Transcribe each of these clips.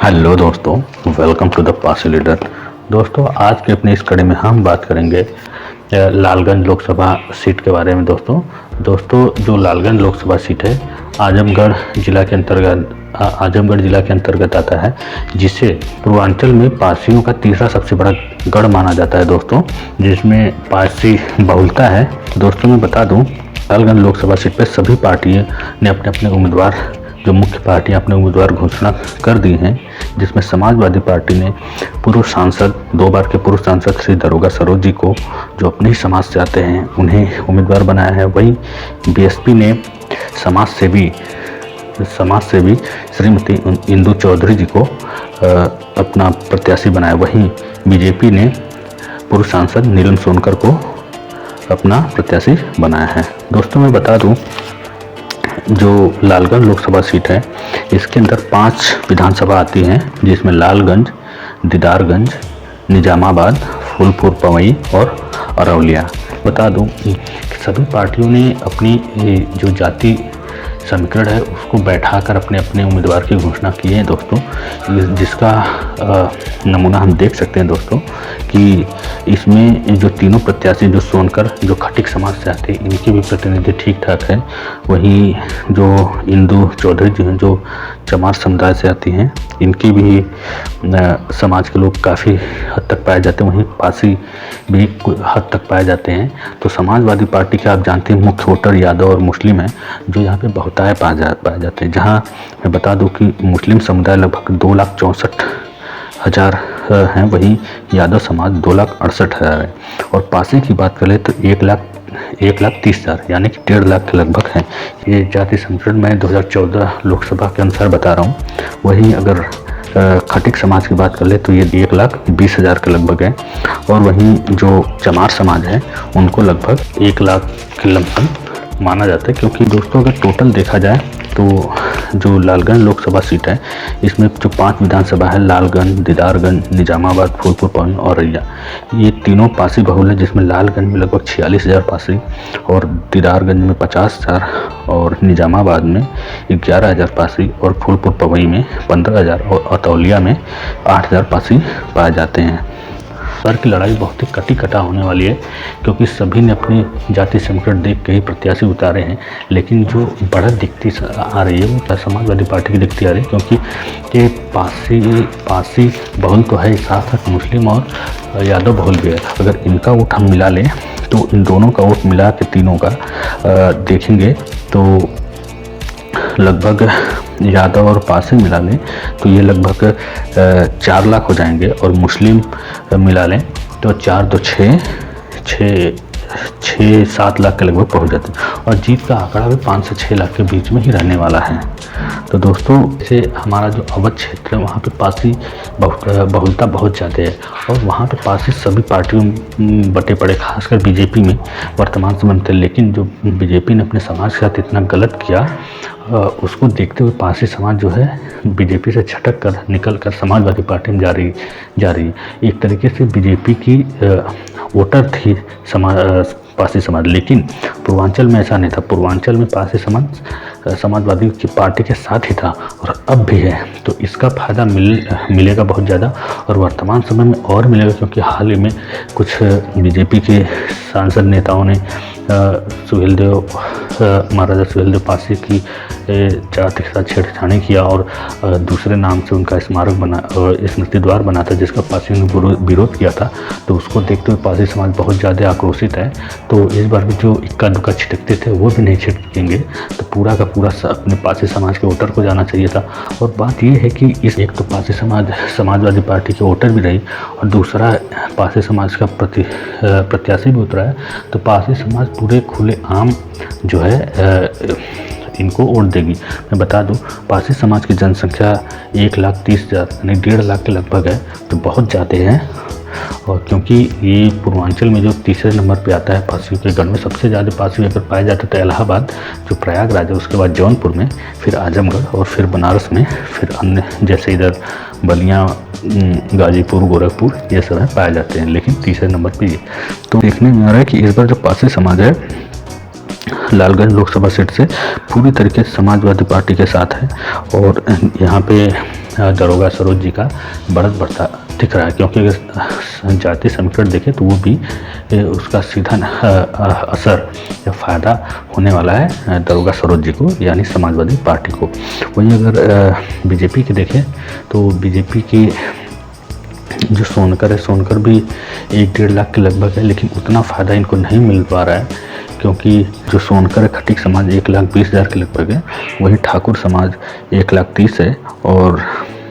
Hello दोस्तों, welcome to the Pasi leader. दोस्तों, आज के अपनी इस कड़ी में हम बात करेंगे लालगंज लोकसभा सीट के बारे में। दोस्तों जो लालगंज लोकसभा सीट है आजमगढ़ जिला के अंतर्गत आता है, जिसे पूर्वांचल में पारसियों का तीसरा सबसे बड़ा गढ़ माना जाता है दोस्तों, जिसमें पारसी बहुलता है। दोस्तों मैं बता दूं, लालगंज लोकसभा सीट पर सभी पार्टियों ने अपने अपने उम्मीदवार, जो मुख्य पार्टियां अपने उम्मीदवार घोषणा कर दी हैं, जिसमें समाजवादी पार्टी ने पूर्व सांसद, 2 बार के पूर्व सांसद श्री दरोगा सरोज जी को, जो अपने ही समाज से आते हैं, उन्हें उम्मीदवार बनाया है। वहीं बीएसपी ने समाज सेवी श्रीमती इंदु चौधरी जी को अपना प्रत्याशी बनाया। वहीं बीजेपी ने पूर्व सांसद नीलम सोनकर को अपना प्रत्याशी बनाया है। दोस्तों मैं बता दूं, जो लालगंज लोकसभा सीट है इसके अंदर 5 विधानसभा आती हैं, जिसमें लालगंज, दीदारगंज, निजामाबाद, फूलपुर पवई और अरौलिया। बता दूं कि सभी पार्टियों ने अपनी जो जाति समीकरण है उसको बैठाकर अपने अपने उम्मीदवार की घोषणा की है दोस्तों, जिसका नमूना हम देख सकते हैं दोस्तों कि इसमें जो तीनों प्रत्याशी, जो सोनकर जो खटिक समाज से आते हैं, इनकी भी प्रतिनिधि ठीक ठाक है। वहीं जो इंदु चौधरी जी हैं जो चमार समुदाय से आती हैं, इनकी भी समाज के लोग काफ़ी हद तक पाए जाते हैं। वहीं पासी भी हद तक पाए जाते हैं। तो समाजवादी पार्टी के आप जानते हैं मुख्य वोटर यादव और मुस्लिम हैं, जो यहाँ पे बहुतायत पाए जाते हैं। जहाँ मैं बता दूं कि मुस्लिम समुदाय लगभग 2,64,000 हैं, वहीं यादव समाज 2,68,000 है। और पासी की बात करें तो 1,30,000 यानी कि 1.5 लाख के लगभग हैं। ये जाति समीकरण मैं 2014 लोकसभा के अनुसार बता रहा हूँ। वहीं अगर खटिक समाज की बात कर ले तो ये 1,20,000 के लगभग है। और वहीं जो चमार समाज है उनको लगभग 1 लाख के लमसम माना जाता है। क्योंकि दोस्तों अगर टोटल देखा जाए तो जो लालगंज लोकसभा सीट है इसमें जो 5 विधानसभा है, लालगंज, दीदारगंज, निजामाबाद, फूलपुर पवई और औरैया, ये तीनों पासी बहुल है, जिसमें लालगंज में लगभग 46,000 पासी और दीदारगंज में 50,000 और निजामाबाद में 11,000 पासी और फूलपुर पवई में 15,000 और अतौलिया में 8,000 पासी पाए जाते हैं। सर की लड़ाई बहुत ही कटी कटा होने वाली है, क्योंकि सभी ने अपनी जाति समीकरण देख के ही प्रत्याशी उतारे हैं। लेकिन जो बढ़त दिखती आ रही है वो समाजवादी पार्टी की दिखती आ रही है, क्योंकि ये पासी बहुल तो है, साथ साथ मुस्लिम और यादव बहुल भी है। अगर इनका वोट हम मिला लें तो इन दोनों का वोट मिला के तीनों का देखेंगे तो लगभग यादव और पासी मिला लें तो ये लगभग 4 लाख हो जाएंगे। और मुस्लिम मिला लें तो 4 2 6-7 लाख के लगभग पहुंच जाते हैं। और जीत का आंकड़ा भी 5 से 6 लाख के बीच में ही रहने वाला है। तो दोस्तों जैसे हमारा जो अवध क्षेत्र है वहाँ पे पासी बहुलता बहुत ज़्यादा है, और वहाँ पे पासी सभी पार्टियों में बटे पड़े, खासकर बीजेपी में वर्तमान समय में थे। लेकिन जो बीजेपी ने अपने समाज के साथ इतना गलत किया, उसको देखते हुए पासी समाज जो है बीजेपी से छटक कर निकल कर समाजवादी पार्टी में जा रही है। एक तरीके से बीजेपी की वोटर थी पासी समाज। लेकिन पूर्वांचल में ऐसा नहीं था। पूर्वांचल में पासी समाज समाजवादी की पार्टी के साथ ही था और अब भी है। तो इसका फ़ायदा मिलेगा बहुत ज़्यादा, और वर्तमान समय में और मिलेगा, क्योंकि हाल ही में कुछ बीजेपी के सांसद नेताओं ने महाराजा सुहेलदेव पासी की जाति के साथ छेड़छाड़ी किया और दूसरे नाम से उनका स्मृति द्वार बना था, जिसका पासी ने विरोध किया था। तो उसको देखते हुए पासी समाज बहुत ज़्यादा आक्रोशित है। तो इस बार भी जो इक्का दुक्का छिटकते थे वो भी नहीं छिटकेंगे। तो पूरा का पूरा अपने पासी समाज के वोटर को जाना चाहिए था। और बात ये है कि इस एक तो पासी समाजवादी पार्टी के वोटर भी रही, और दूसरा पासी समाज का प्रत्याशी भी उतरा है। तो पासी समाज पूरे खुले आम जो है इनको वोट देगी। मैं बता दूं, पासी समाज की जनसंख्या 1,30,000 यानी 1.5 लाख के लगभग है, तो बहुत ज़्यादा है। और क्योंकि ये पूर्वांचल में जो तीसरे नंबर पे आता है पासियों के गढ़ में, सबसे ज़्यादा पासी अगर पाए जाते तो इलाहाबाद जो प्रयागराज है, उसके बाद जौनपुर में, फिर आजमगढ़ और फिर बनारस में, फिर अन्य जैसे इधर बलिया, गाजीपुर, गोरखपुर, ये सब है पाए जाते हैं। लेकिन तीसरे नंबर पे ये तो देखने में आ रहा है कि इस बार जो पासी समाज है लालगंज लोकसभा सीट से पूरी तरीके से समाजवादी पार्टी के साथ है। और यहाँ पे दरोगा सरोज जी का बढ़त बढ़ता दिख रहा है, क्योंकि अगर जाति समीकरण देखें तो वो भी उसका सीधा असर या फ़ायदा होने वाला है दरोगा सरोज जी को, यानी समाजवादी पार्टी को। वहीं अगर बीजेपी की देखें तो बीजेपी की जो सोनकर है, सोनकर भी 1-1.5 लाख के लगभग है, लेकिन उतना फ़ायदा इनको नहीं मिल पा रहा है, क्योंकि जो सोनकर है खटीक समाज 1,20,000 के लगभग है, वही ठाकुर समाज 1,30,000 है और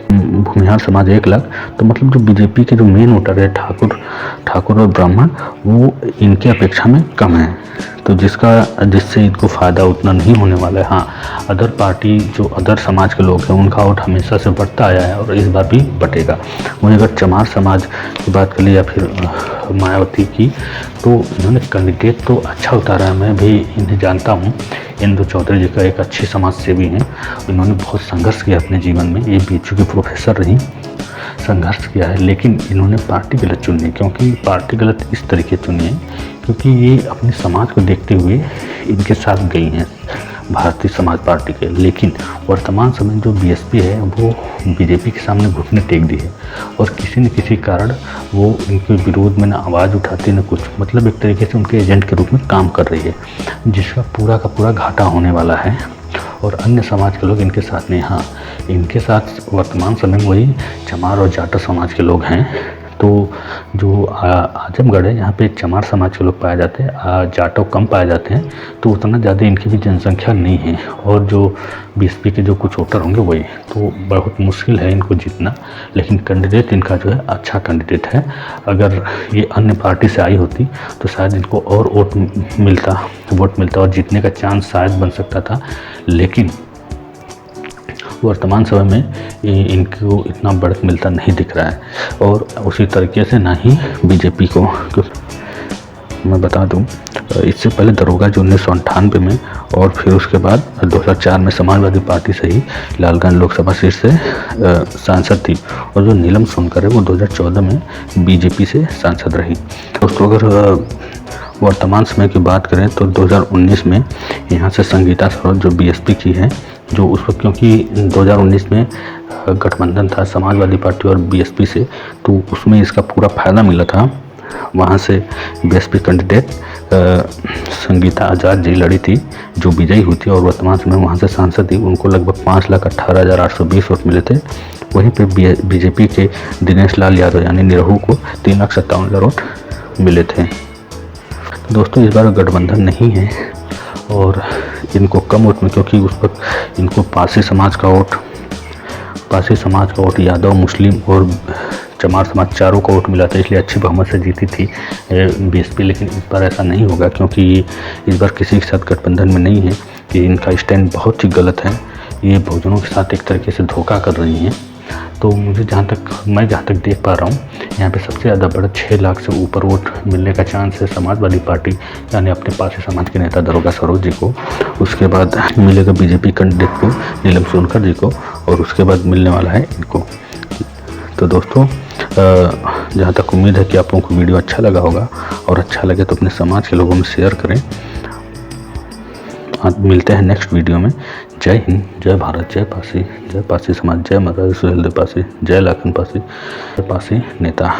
भूमिहार समाज 1 लाख। तो मतलब जो बीजेपी के जो मेन वोटर है ठाकुर और ब्राह्मण, वो इनके अपेक्षा में कम है, तो जिससे इनको फ़ायदा उतना नहीं होने वाला है। हाँ, अदर पार्टी जो अदर समाज के लोग हैं उनका वोट हमेशा से बढ़ता आया है और इस बार भी बढ़ेगा। वहीं अगर चमार समाज की बात कर ली या फिर मायावती की, तो इन्होंने कैंडिडेट तो अच्छा उतारा है, मैं भी इन्हें जानता हूँ। इंदु चौधरी जी का एक अच्छी समाज सेवी हैं, इन्होंने बहुत संघर्ष किया अपने जीवन में, ये बीएचयू की प्रोफेसर रही, संघर्ष किया है, लेकिन इन्होंने पार्टी गलत चुनी है। क्योंकि पार्टी गलत इस तरीके चुनी है क्योंकि ये अपने समाज को देखते हुए इनके साथ गई हैं भारतीय समाज पार्टी के, लेकिन वर्तमान समय जो बीएसपी है वो बीजेपी के सामने घुटने टेक दी है और किसी न किसी कारण वो इनके विरोध में न आवाज़ उठाती न कुछ, मतलब एक तरीके से उनके एजेंट के रूप में काम कर रही है, जिसका पूरा का पूरा घाटा होने वाला है और अन्य समाज के लोग इनके साथ नहीं। हाँ, इनके साथ वर्तमान समय में वही चमार और जाटो समाज के लोग हैं। तो जो आजमगढ़ है यहाँ पे चमार समाज के लोग पाए जाते हैं, जाटो कम पाए जाते हैं, तो उतना ज़्यादा इनकी भी जनसंख्या नहीं है और जो बीएसपी के जो कुछ वोटर होंगे वही, तो बहुत मुश्किल है इनको जीतना। लेकिन कैंडिडेट इनका जो है अच्छा कैंडिडेट है, अगर ये अन्य पार्टी से आई होती तो शायद इनको और वोट मिलता और जीतने का चांस शायद बन सकता था, लेकिन वर्तमान समय में इनको इतना बढ़त मिलता नहीं दिख रहा है। और उसी तरीके से ना ही बीजेपी को, क्योंकि मैं बता दूं इससे पहले दरोगा जो 1998 में और फिर उसके बाद 2004 में समाजवादी पार्टी से ही लालगंज लोकसभा सीट से सांसद थी, और जो नीलम सोनकर है वो 2014 में बीजेपी से सांसद रही। दोस्तों अगर वर्तमान समय की बात करें तो 2019 में यहाँ से संगीता सरोज जो बीएसपी की है, जो उस वक्त क्योंकि 2019 में गठबंधन था समाजवादी पार्टी और बीएसपी से, तो उसमें इसका पूरा फायदा मिला था। वहाँ से बीएसपी कैंडिडेट संगीता आज़ाद जी लड़ी थी जो विजयी हुई थी और वर्तमान समय वहाँ से सांसद थी, उनको लगभग 5,18,820 वोट मिले थे। वहीं पे बीजेपी के दिनेश लाल यादव यानी निरहू को 3,57,000 वोट मिले थे। दोस्तों इस बार गठबंधन नहीं है और इनको कम वोट में, क्योंकि उस वक्त इनको पारसी समाज का वोट यादव, मुस्लिम और चमार समाज चारों का वोट मिला था, इसलिए अच्छी बहुमत से जीती थी बीएसपी। लेकिन इस बार ऐसा नहीं होगा, क्योंकि ये इस बार किसी के साथ गठबंधन में नहीं है, कि इनका स्टैंड बहुत ही गलत है, ये बहुजनों के साथ एक तरीके से धोखा कर रही हैं। तो मैं जहाँ तक देख पा रहा हूँ, यहाँ पे सबसे ज़्यादा बढ़त 6 लाख से ऊपर वोट मिलने का चांस है समाजवादी पार्टी यानी अपने पारसी समाज के नेता दरोगा सरोज जी को, उसके बाद मिलेगा बीजेपी कैंडिडेट को नीलम सोनकर जी को, और उसके बाद मिलने वाला है इनको। तो दोस्तों जहाँ तक उम्मीद है कि आप लोगों को वीडियो अच्छा लगा होगा, और अच्छा लगे तो अपने समाज के लोगों में शेयर करें। मिलते हैं नेक्स्ट वीडियो में। जय हिंद, जय भारत, जय पारसी समाज, जय माता सुहेलदेव पारसी, जय लाखन पारसी, जय पारसी नेता।